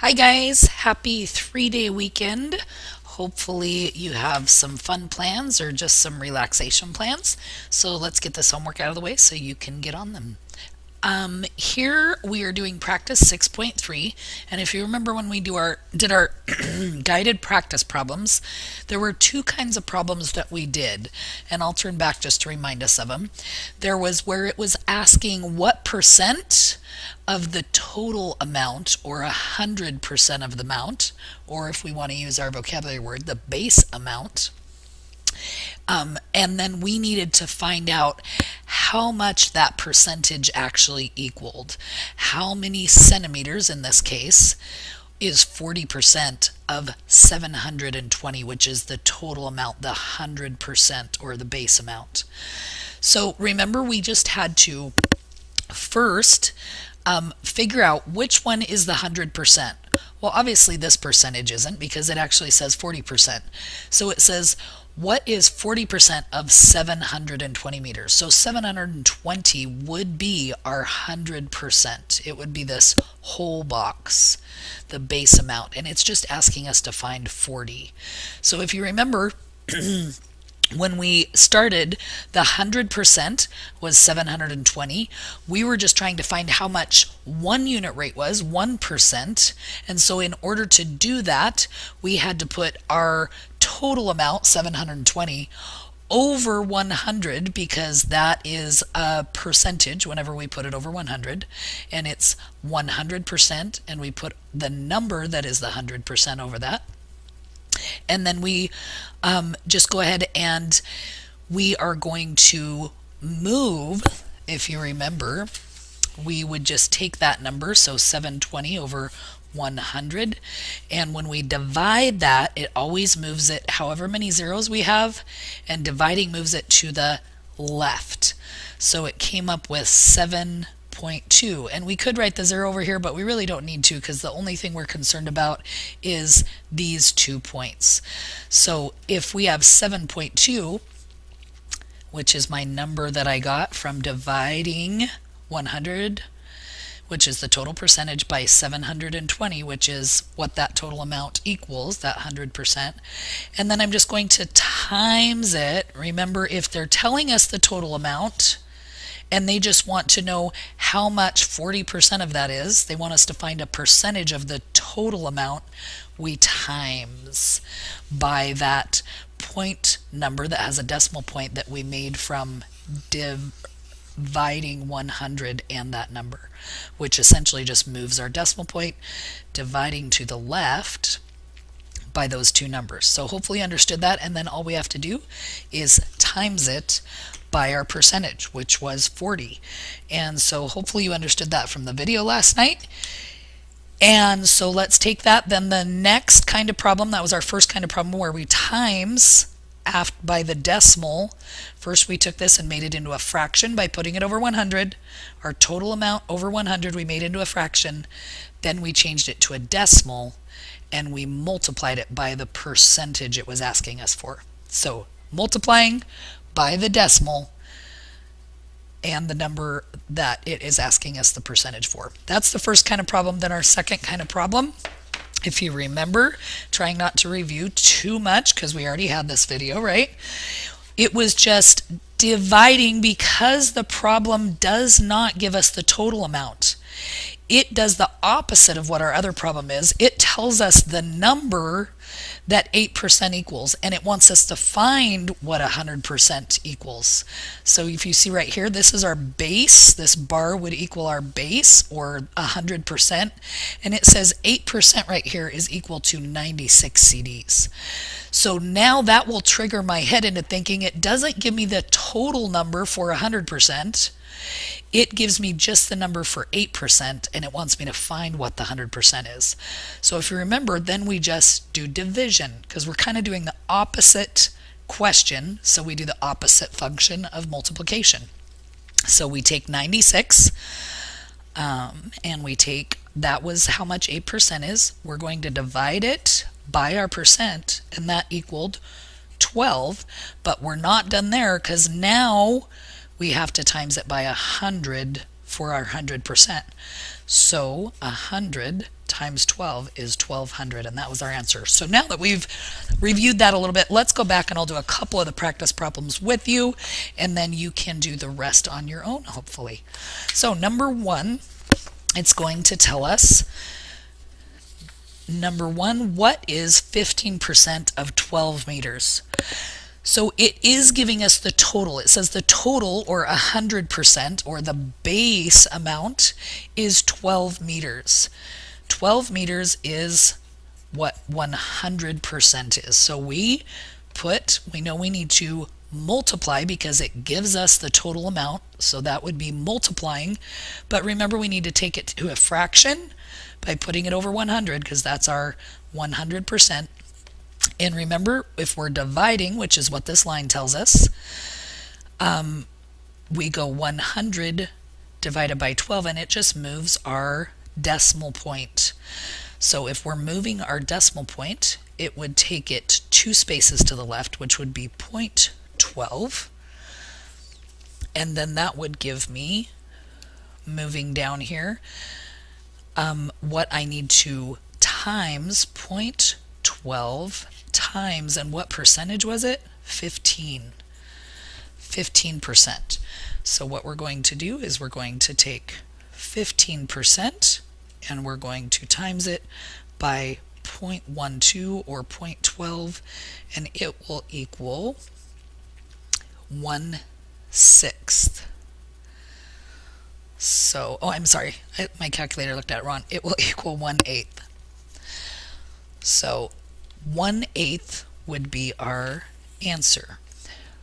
Hi, guys. Happy 3-day weekend. Hopefully, you have some fun plans or just some relaxation plans. So, let's get this homework out of the way so you can get on them. Here we are doing practice 6.3, and if you remember when we did our guided practice problems, there were two kinds of problems that we did, and I'll turn back just to remind us of them. There was where it was asking what percent of the total amount, or 100% of the amount, or if we want to use our vocabulary word, the base amount. And then we needed to find out how much that percentage actually equaled. How many centimeters in this case is 40% of 720, which is the total amount, the 100% or the base amount. So remember, we just had to first figure out which one is the 100%. Well, obviously this percentage isn't because it actually says 40%. So it says, what is 40% of 720 meters? So 720 would be our 100%. It would be this whole box, the base amount, and it's just asking us to find 40. So if you remember, when we started, the 100% was 720. We were just trying to find how much one unit rate was, 1%. And so in order to do that, we had to put our total amount, 720, over 100 because that is a percentage whenever we put it over 100, and it's 100%, and we put the number that is the 100% over that. And then we just go ahead and we are going to move, if you remember, we would just take that number, so 720 over 100, and when we divide that, it always moves it however many zeros we have, and dividing moves it to the left. So it came up with 7.2, and we could write the 0 over here, but we really don't need to because the only thing we're concerned about is these 2 points. So if we have 7.2, which is my number that I got from dividing 100, which is the total percentage, by 720, which is what that total amount equals, that 100%. And then I'm just going to times it. Remember, if they're telling us the total amount and they just want to know how much 40% of that is, they want us to find a percentage of the total amount, we times by that point number that has a decimal point that we made from dividing 100 and that number, which essentially just moves our decimal point, dividing to the left by those two numbers. So hopefully you understood that, and then all we have to do is times it by our percentage, which was 40. And so hopefully you understood that from the video last night. And so let's take that. Then the next kind of problem, that was our first kind of problem where we times by the decimal. First we took this and made it into a fraction by putting it over 100. Our total amount over 100 we made into a fraction. Then we changed it to a decimal and we multiplied it by the percentage it was asking us for. So multiplying by the decimal and the number that it is asking us the percentage for. That's the first kind of problem. Then our second kind of problem, if you remember, trying not to review too much because we already had this video, right? It was just dividing because the problem does not give us the total amount. It does the opposite of what our other problem is. It tells us the number that 8% equals, and it wants us to find what 100% equals. So if you see right here, this is our base. This bar would equal our base, or 100%, and it says 8% right here is equal to 96 CDs. So now that will trigger my head into thinking it doesn't give me the total number for 100%. It gives me just the number for 8%, and it wants me to find what the 100% is. So if you remember, then we just do division because we're kind of doing the opposite question. So we do the opposite function of multiplication. So we take 96 and we take, that was how much 8% is. We're going to divide it by our percent, and that equaled 12. But we're not done there because now we have to times it by 100 for our 100%. So 100 times 12 is 1200, and that was our answer. So now that we've reviewed that a little bit, let's go back and I'll do a couple of the practice problems with you, and then you can do the rest on your own, hopefully. So number one, it's going to tell us, number one, what is 15% of 12 meters? So it is giving us the total. It says the total, or 100%, or the base amount, is 12 meters. 12 meters is what 100% is. So we know we need to multiply because it gives us the total amount. So that would be multiplying. But remember, we need to take it to a fraction by putting it over 100 because that's our 100%. And remember, if we're dividing, which is what this line tells us, we go 100 divided by 12, and it just moves our decimal point. So if we're moving our decimal point, it would take it 2 spaces to the left, which would be 0.12. And then that would give me, moving down here, what I need to times 0.12 times, and what percentage was it? 15%. So what we're going to do is we're going to take 15% and we're going to times it by 0.12 or 0.12, and it will equal 1/6. So, oh, I'm sorry, my calculator looked at it wrong. It will equal 1/8. So 1/8 would be our answer.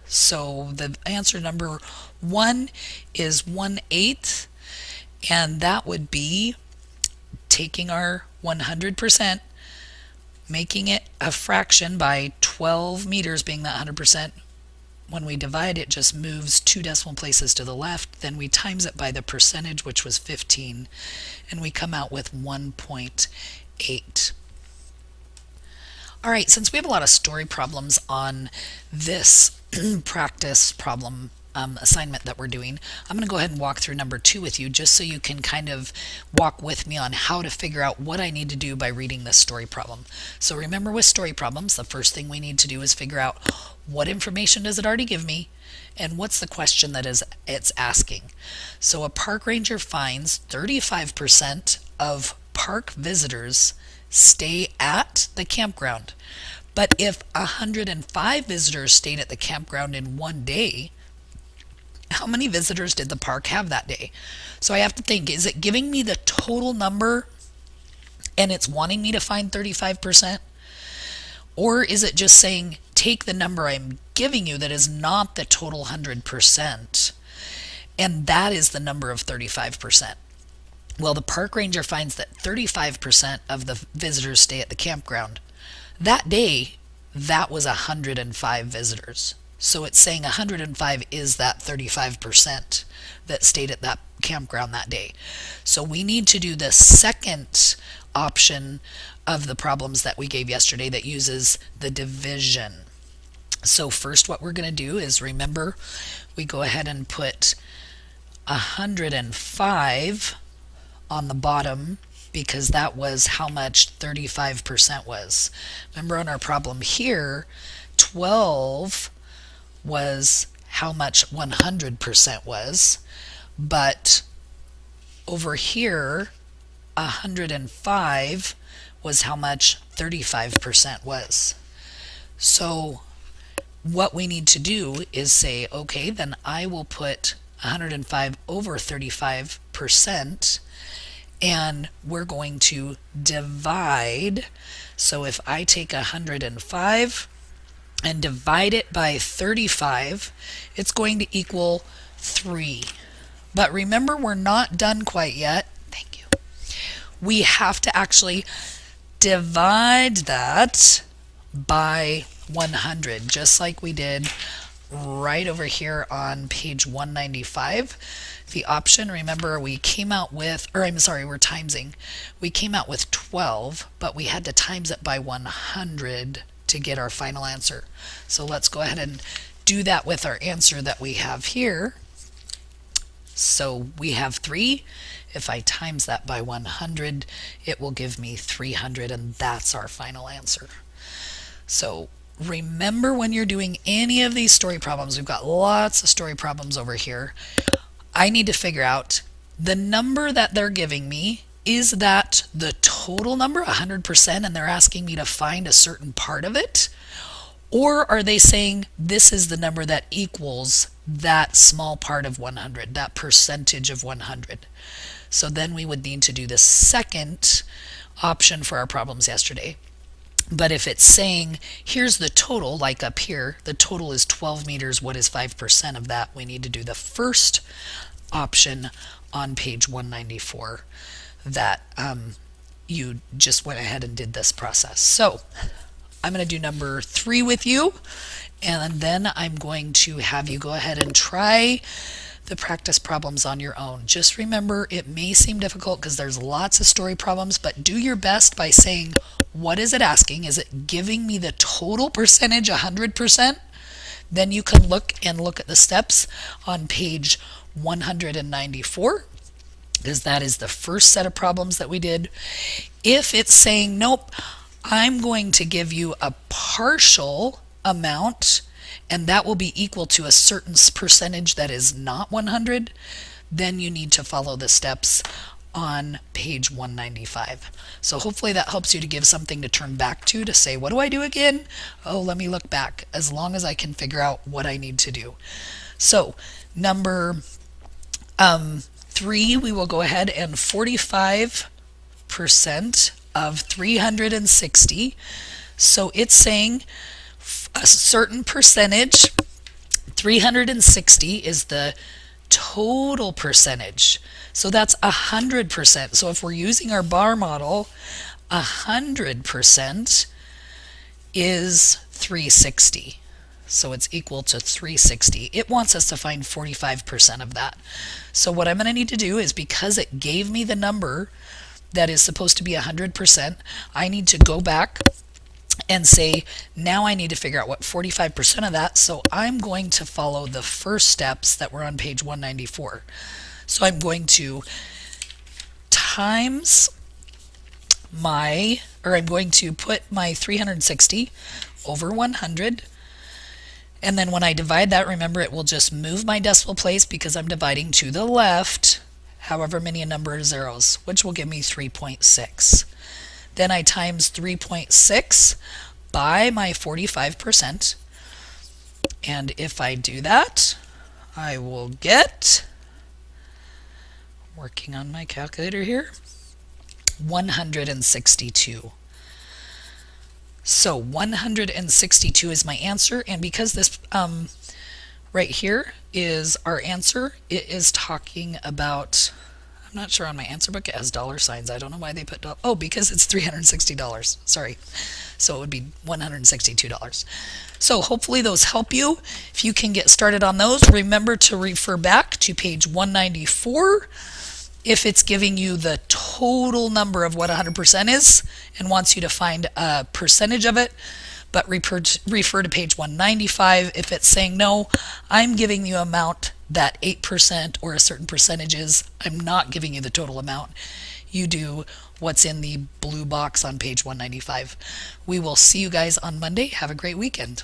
So the answer number 1 is 1/8, and that would be taking our 100%, making it a fraction by 12 meters being that 100%. When we divide, it just moves 2 decimal places to the left. Then we times it by the percentage, which was 15, and we come out with 1.8. All right, since we have a lot of story problems on this practice problem assignment that we're doing, I'm going to go ahead and walk through number 2 with you just so you can kind of walk with me on how to figure out what I need to do by reading this story problem. So remember, with story problems, the first thing we need to do is figure out what information does it already give me and what's the question that it's asking. So a park ranger finds 35% of park visitors stay at the campground. But if 105 visitors stayed at the campground in one day, how many visitors did the park have that day? So I have to think, is it giving me the total number and it's wanting me to find 35%? Or is it just saying, take the number I'm giving you that is not the total 100%, and that is the number of 35%? Well, the park ranger finds that 35% of the visitors stay at the campground. That day, that was 105 visitors. So it's saying 105 is that 35% that stayed at that campground that day. So we need to do the second option of the problems that we gave yesterday that uses the division. So first what we're going to do is, remember, we go ahead and put 105 on the bottom because that was how much 35% was. Remember, on our problem here, 12 was how much 100% was, but over here 105 was how much 35% was. So what we need to do is say, okay, then I will put 105 over 35%, and we're going to divide. So if I take 105 and divide it by 35, it's going to equal 3. But remember, we're not done quite yet. Thank you. We have to actually divide that by 100, just like we did right over here on page 195. The option, remember, we came out with, or I'm sorry, we're timesing. We came out with 12, but we had to times it by 100 to get our final answer. So let's go ahead and do that with our answer that we have here. So we have 3. If I times that by 100, it will give me 300, and that's our final answer. So remember, when you're doing any of these story problems, we've got lots of story problems over here, I need to figure out the number that they're giving me. Is that the total number, 100%, and they're asking me to find a certain part of it? Or are they saying this is the number that equals that small part of 100, that percentage of 100? So then we would need to do the second option for our problems yesterday. But if it's saying here's the total, like up here, the total is 12 meters, what is 5% of that? We need to do the first option on page 194 that you just went ahead and did this process. So I'm going to do number 3 with you, and then I'm going to have you go ahead and try the practice problems on your own. Just remember, it may seem difficult because there's lots of story problems, but do your best by saying, what is it asking? Is it giving me the total percentage, 100%? Then you can look at the steps on page 194, because that is the first set of problems that we did. If it's saying, nope, I'm going to give you a partial amount, and that will be equal to a certain percentage that is not 100, then you need to follow the steps on page 195. So hopefully that helps you to give something to turn back to say, what do I do again? Oh, let me look back, as long as I can figure out what I need to do. So number 3, we will go ahead and 45% of 360. So it's saying a certain percentage. 360 is the total percentage. So that's 100%. So if we're using our bar model, 100% is 360. So it's equal to 360. It wants us to find 45% of that. So what I'm going to need to do is, because it gave me the number that is supposed to be 100%, I need to go back and say, now I need to figure out what 45% of that. So I'm going to follow the first steps that were on page 194. So I'm going to times I'm going to put my 360 over 100. And then when I divide that, remember, it will just move my decimal place because I'm dividing to the left, however many a number of zeros, which will give me 3.6. Then I times 3.6 by my 45%. And if I do that, I will get, working on my calculator here, 162. So 162 is my answer, and because this right here is our answer, it is talking about, I'm not sure, on my answer book it has dollar signs. I don't know why they put, oh, because it's $360. Sorry. So it would be $162. So hopefully those help you. If you can get started on those, remember to refer back to page 194 if it's giving you the total number of what 100% is and wants you to find a percentage of it. But refer to page 195 if it's saying, no, I'm giving you amount that 8% or a certain percentage is. I'm not giving you the total amount. You do what's in the blue box on page 195. We will see you guys on Monday. Have a great weekend.